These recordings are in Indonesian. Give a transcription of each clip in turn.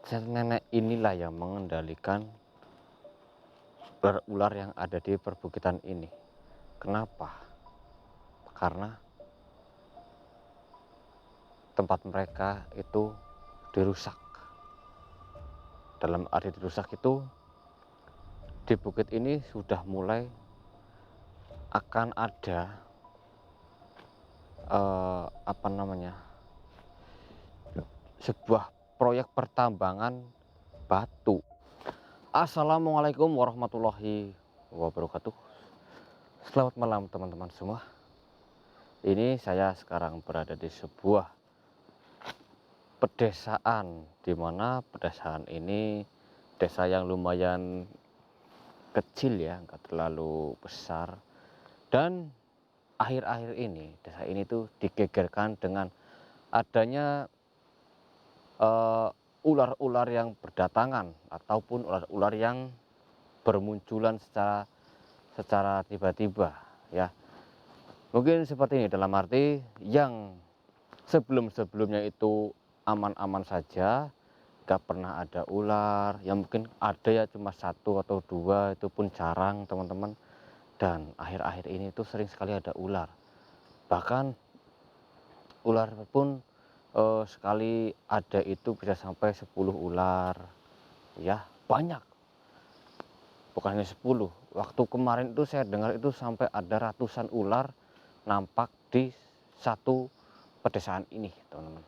Nenek inilah yang mengendalikan ular-ular yang ada di perbukitan ini. Kenapa? Karena tempat mereka itu dirusak. Dalam arti dirusak itu, di bukit ini sudah mulai akan ada sebuah proyek pertambangan batu. Assalamualaikum warahmatullahi wabarakatuh. Selamat malam teman-teman semua. Ini saya sekarang berada di sebuah pedesaan, di mana pedesaan ini desa yang lumayan kecil ya, nggak terlalu besar. Dan akhir-akhir ini desa ini tuh digegerkan dengan adanya ular-ular yang berdatangan ataupun ular-ular yang bermunculan secara tiba-tiba ya. Mungkin seperti ini, dalam arti yang sebelum-sebelumnya itu aman-aman saja, gak pernah ada ular, yang mungkin ada ya cuma satu atau dua, itu pun jarang teman-teman. Dan akhir-akhir ini itu sering sekali ada ular, bahkan ular pun sekali ada itu bisa sampai 10 ular ya, banyak, bukan hanya 10. Waktu kemarin itu saya dengar itu sampai ada ratusan ular nampak di satu pedesaan ini teman-teman.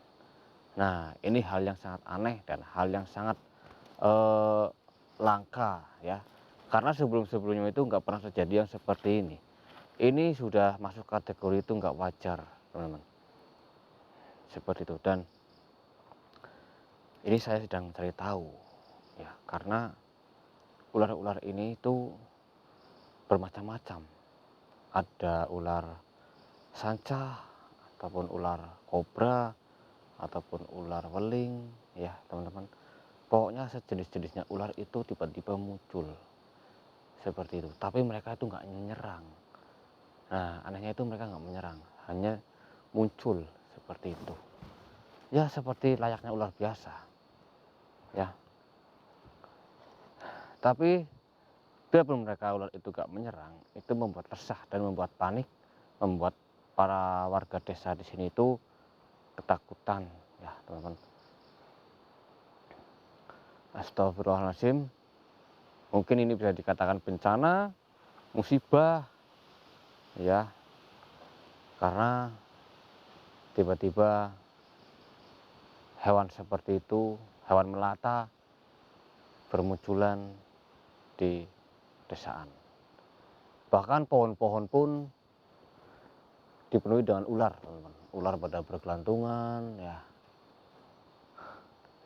Nah, ini hal yang sangat aneh dan hal yang sangat langka ya, karena sebelum-sebelumnya itu nggak pernah terjadi yang seperti ini. Ini sudah masuk kategori itu nggak wajar teman-teman, seperti itu. Dan ini saya sedang cari tahu ya, karena ular-ular ini itu bermacam-macam. Ada ular sanca, ataupun ular kobra, ataupun ular weling ya teman-teman. Pokoknya sejenis-jenisnya ular itu tiba-tiba muncul seperti itu, tapi mereka itu nggak menyerang. Nah, anehnya itu mereka nggak menyerang, hanya muncul seperti itu ya, seperti layaknya ular biasa ya. Tapi biarpun mereka ular itu gak menyerang, itu membuat resah dan membuat panik, membuat para warga desa di sini itu ketakutan ya teman-teman. Astagfirullahaladzim, mungkin ini bisa dikatakan bencana, musibah ya, karena tiba-tiba hewan seperti itu, hewan melata bermunculan di desaan. Bahkan pohon-pohon pun dipenuhi dengan ular teman-teman. Ular pada bergelantungan ya,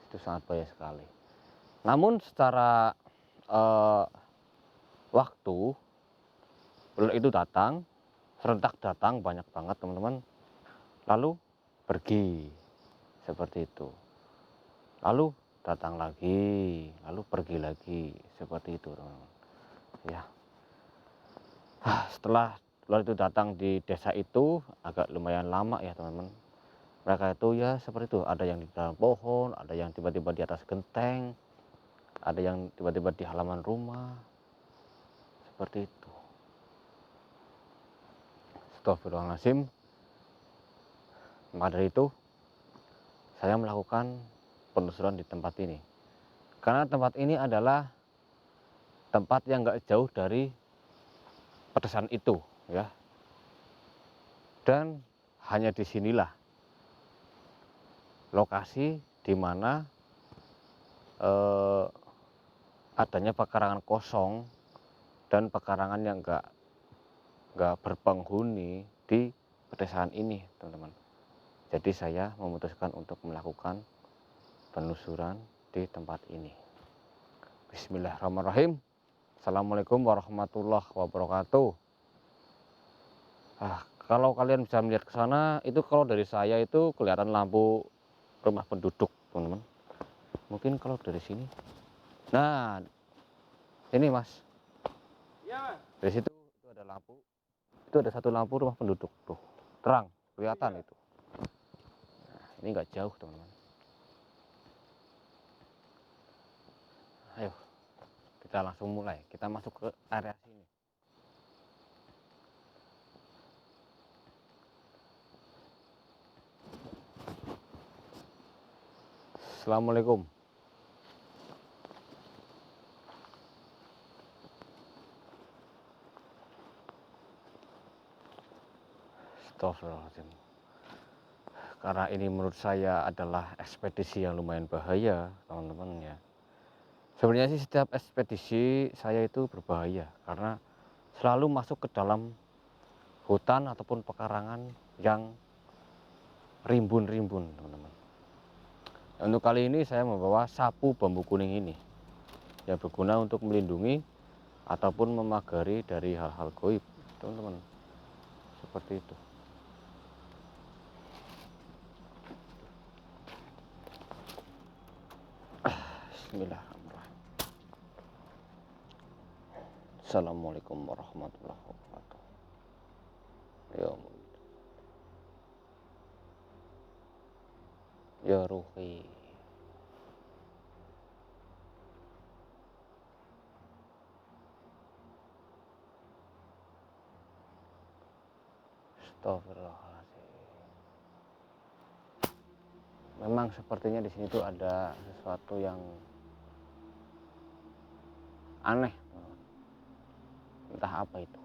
itu sangat bahaya sekali. Namun secara waktu, ular itu datang, serentak datang banyak banget teman-teman, lalu pergi seperti itu, lalu datang lagi, lalu pergi lagi seperti itu teman-teman ya. Setelah ular itu datang di desa itu agak lumayan lama ya teman-teman. Mereka itu ya seperti itu, ada yang di dalam pohon, ada yang tiba-tiba di atas genteng, ada yang tiba-tiba di halaman rumah, seperti itu. Astagfirullahaladzim. Maka dari itu saya melakukan penelusuran di tempat ini, karena tempat ini adalah tempat yang gak jauh dari pedesaan itu ya. Dan hanya disinilah lokasi di mana adanya pekarangan kosong dan pekarangan yang nggak berpenghuni di pedesaan ini teman-teman. Jadi saya memutuskan untuk melakukan penelusuran di tempat ini. Bismillahirrahmanirrahim. Assalamualaikum warahmatullahi wabarakatuh. Kalau kalian bisa melihat ke sana, itu kalau dari saya itu kelihatan lampu rumah penduduk teman-teman. Mungkin kalau dari sini, nah ini mas, iya mas, dari situ itu ada lampu, itu ada satu lampu rumah penduduk tuh, terang kelihatan itu. Nah, ini nggak jauh teman-teman. Ayo kita langsung mulai, kita masuk ke area sini. Assalamualaikum. Astagfirullahaladzim. Karena ini menurut saya adalah ekspedisi yang lumayan bahaya, teman-teman ya. Sebenarnya sih setiap ekspedisi saya itu berbahaya karena selalu masuk ke dalam hutan ataupun pekarangan yang rimbun-rimbun, teman-teman. Untuk kali ini saya membawa sapu bambu kuning ini yang berguna untuk melindungi ataupun memagari dari hal-hal goib, teman-teman. Seperti itu. Bismillahirrahmanirrahim. Assalamualaikum warahmatullahi wabarakatuh. Ya ruhi. Astagfirullahaladzim. Memang sepertinya di sini tuh ada sesuatu yang aneh. Entah apa itu.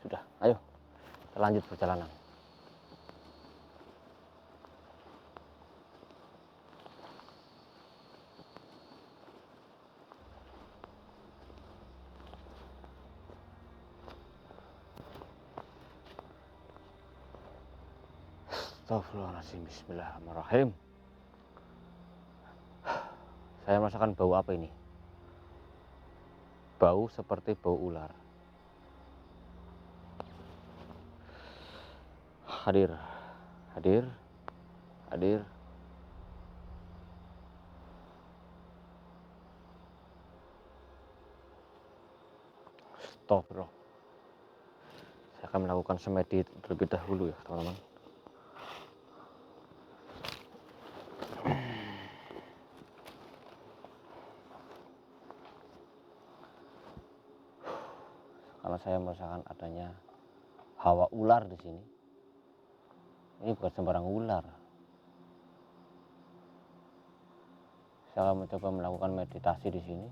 Sudah, ayo kita lanjut perjalanan. Astagfirullahaladzim. Bismillahirrahmanirrahim. Saya merasakan bau apa ini? Bau seperti bau ular. Hadir, hadir, hadir. Astagfirullah. Saya akan melakukan semedi terlebih dahulu ya, teman-teman. Karena saya merasakan adanya hawa ular di sini. Ini bukan sembarang ular. Saya akan mencoba melakukan meditasi di sini.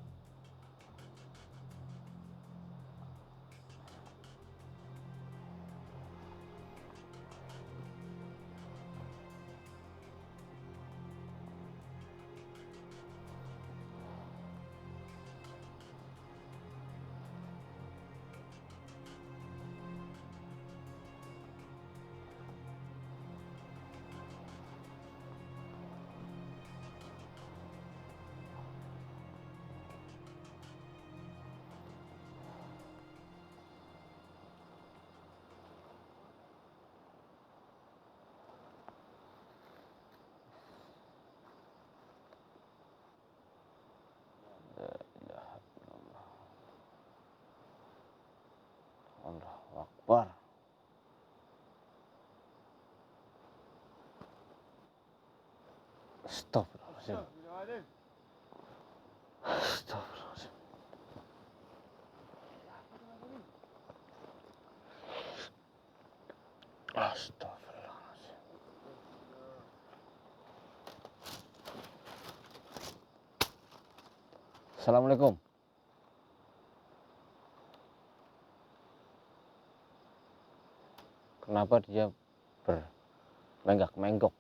Allahu Akbar. Astagfirullahaladzim. Astagfirullahaladzim. Astagfirullahaladzim. Assalamualaikum. Kenapa dia bermenggak-menggok?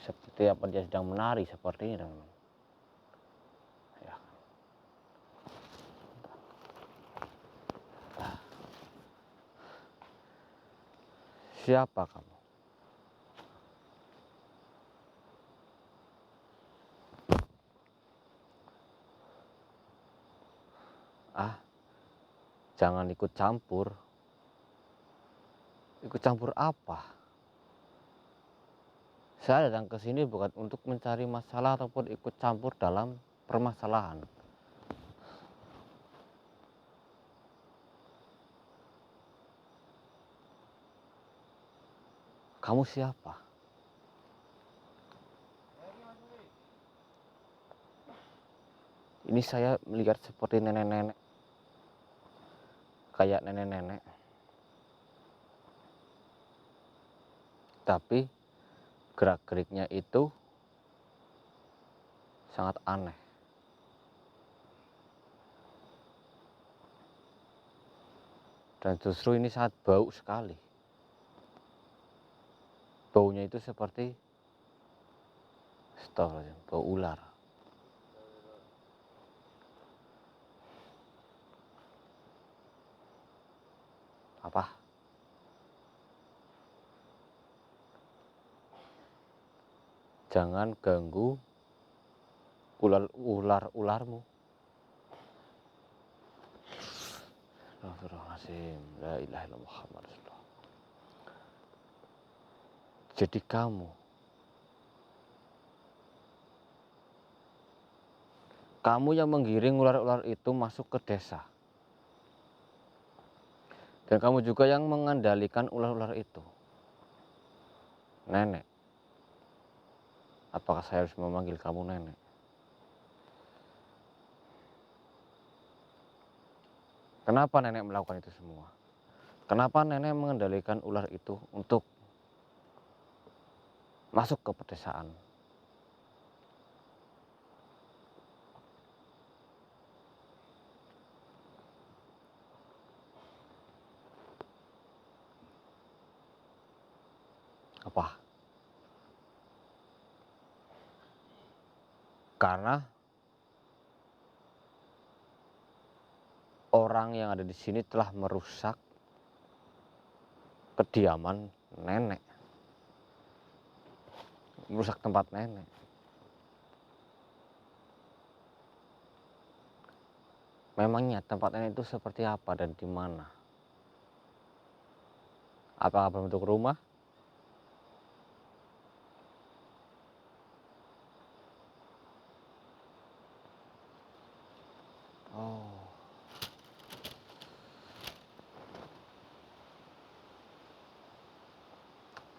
Seperti apa dia sedang menari seperti ini, teman-teman. Ya. Siapa kamu? Jangan ikut campur. Ikut campur apa? Saya datang ke sini bukan untuk mencari masalah ataupun ikut campur dalam permasalahan. Kamu siapa? Ini saya melihat seperti nenek-nenek, kayak nenek-nenek, tapi gerak-geriknya itu sangat aneh. Dan justru ini sangat bau sekali. Baunya itu seperti bau ular. Apa? Jangan ganggu ularmu. Astagfirullahaladzim. La ilaha illallah Muhammad Rasulullah. Jadi kamu yang menggiring ular-ular itu masuk ke desa. Dan kamu juga yang mengendalikan ular-ular itu. Nenek. Apakah saya harus memanggil kamu nenek? Kenapa nenek melakukan itu semua? Kenapa nenek mengendalikan ular itu untuk masuk ke pedesaan? Apa? Karena orang yang ada di sini telah merusak kediaman nenek, merusak tempat nenek. Memangnya tempat nenek itu seperti apa dan di mana? Apakah berbentuk rumah? Oh,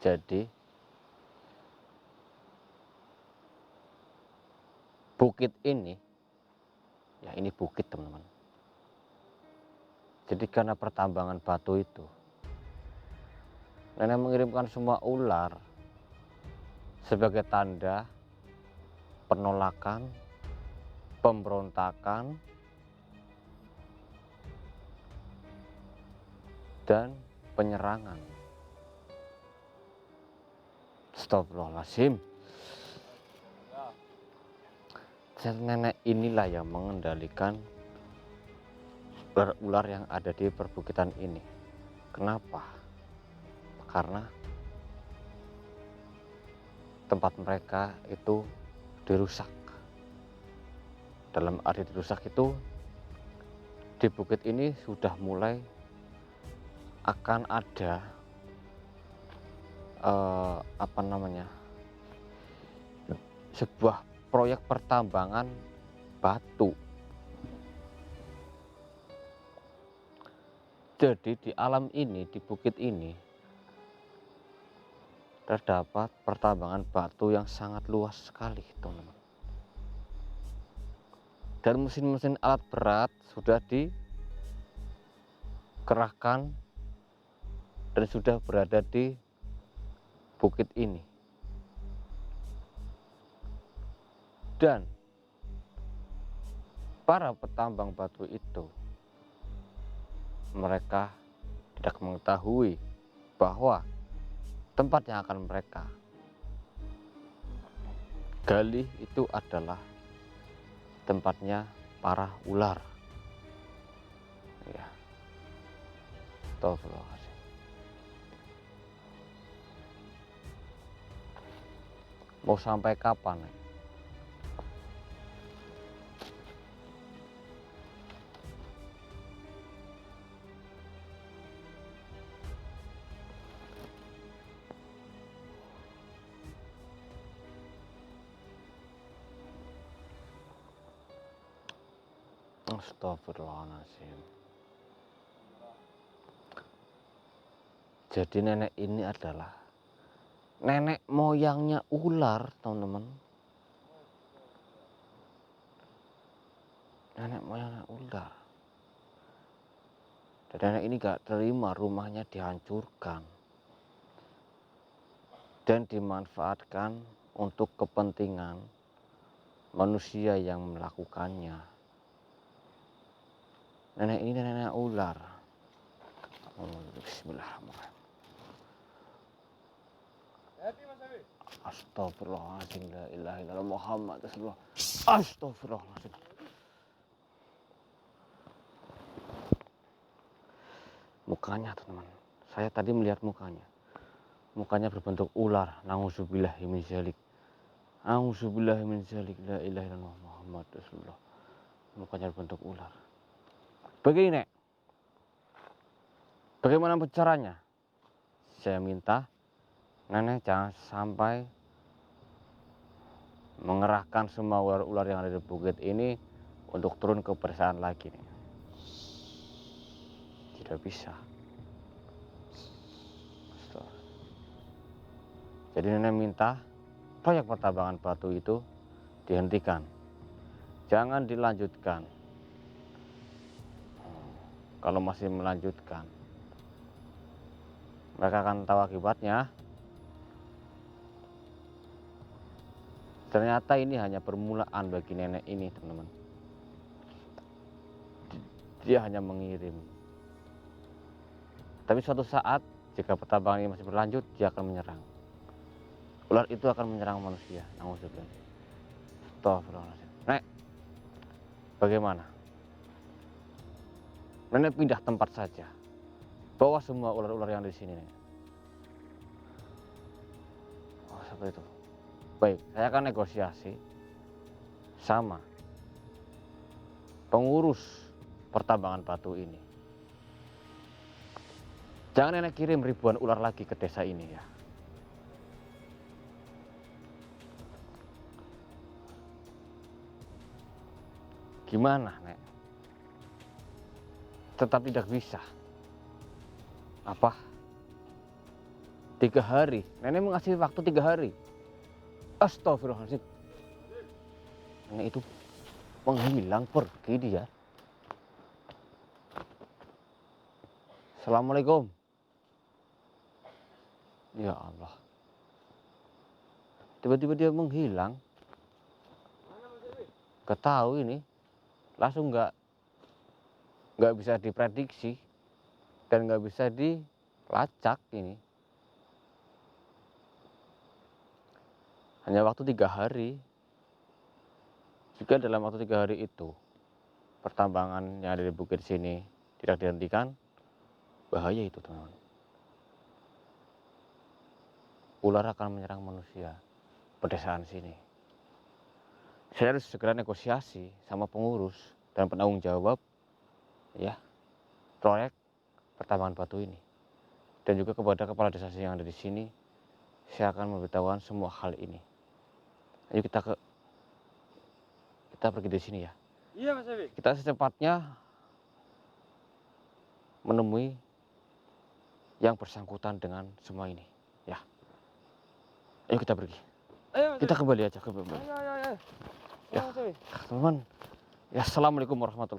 jadi bukit ini, ya ini bukit teman-teman. Jadi karena pertambangan batu itu, nenek mengirimkan semua ular sebagai tanda penolakan, pemberontakan, dan penyerangan. Astagfirullahaladzim. Nenek inilah yang mengendalikan ular yang ada di perbukitan ini. Kenapa? Karena tempat mereka itu dirusak. Dalam arti dirusak itu, di bukit ini sudah mulai akan ada sebuah proyek pertambangan batu. Jadi di alam ini, di bukit ini, terdapat pertambangan batu yang sangat luas sekali, teman-teman. Dan mesin-mesin alat berat sudah dikerahkan dan sudah berada di bukit ini. Dan para petambang batu itu, mereka tidak mengetahui bahwa tempat yang akan mereka gali itu adalah tempatnya para ular. Ya. Astagfirullahaladzim. Mau sampai kapan? Astagfirullahaladzim. Jadi nenek ini adalah nenek moyangnya ular, teman-teman. Nenek moyangnya ular. Dan nenek ini gak terima rumahnya dihancurkan dan dimanfaatkan untuk kepentingan manusia yang melakukannya. Nenek ini nenek ular. Bismillahirrahmanirrahim. Astagfirullahaladzim, la ilaha illallah Muhammad Rasulullah. Astagfirullahaladzim. Mukanya, teman-teman, saya tadi melihat mukanya berbentuk ular. Nauzubillahi min dzalik. Nauzubillahi min dzalik, la ilaha illallah Muhammad Rasulullah. Mukanya berbentuk ular. Begini, Nek. Bagaimana caranya? Saya minta nenek jangan sampai mengerahkan semua ular-ular yang ada di bukit ini untuk turun ke pedesaan lagi nih. Tidak bisa. Jadi nenek minta proyek pertambangan batu itu dihentikan, jangan dilanjutkan. Kalau masih melanjutkan, mereka akan tahu akibatnya. Ternyata ini hanya permulaan bagi nenek ini, teman-teman. Dia hanya mengirim. Tapi suatu saat, jika pertambangan ini masih berlanjut, dia akan menyerang. Ular itu akan menyerang manusia. Astagfirullahaladzim. Nek, bagaimana? Nenek pindah tempat saja. Bawa semua ular-ular yang di sini, Nek. Oh, seperti itu. Baik, saya akan negosiasi sama pengurus pertambangan batu ini. Jangan nenek kirim ribuan ular lagi ke desa ini ya. Gimana, Nek? Tetap tidak bisa. Apa? 3 hari. Nenek mengasih waktu 3 hari. Astagfirullahaladzim. Nenek itu menghilang pergi dia. Assalamualaikum. Ya Allah. Tiba-tiba dia menghilang. Gak tahu ini. Langsung nggak bisa diprediksi dan nggak bisa dilacak ini. Hanya waktu 3 hari. Jika dalam waktu 3 hari itu pertambangan yang ada di bukit sini tidak dihentikan, bahaya itu, teman-teman. Ular akan menyerang manusia pedesaan sini. Saya harus segera negosiasi sama pengurus dan penanggung jawab ya proyek pertambangan batu ini, dan juga kepada kepala desa yang ada di sini. Saya akan memberitahukan semua hal ini. Ayo kita pergi dari sini ya. Iya, Mas Ewi. Kita secepatnya menemui yang bersangkutan dengan semua ini ya. Ayo kita pergi. Ayo, Mas Kita Ewi. kembali aja ke bawah. Ayo. Ya, Mas Ewi. teman-teman. Ya, assalamualaikum warahmatullahi wabarakatuh.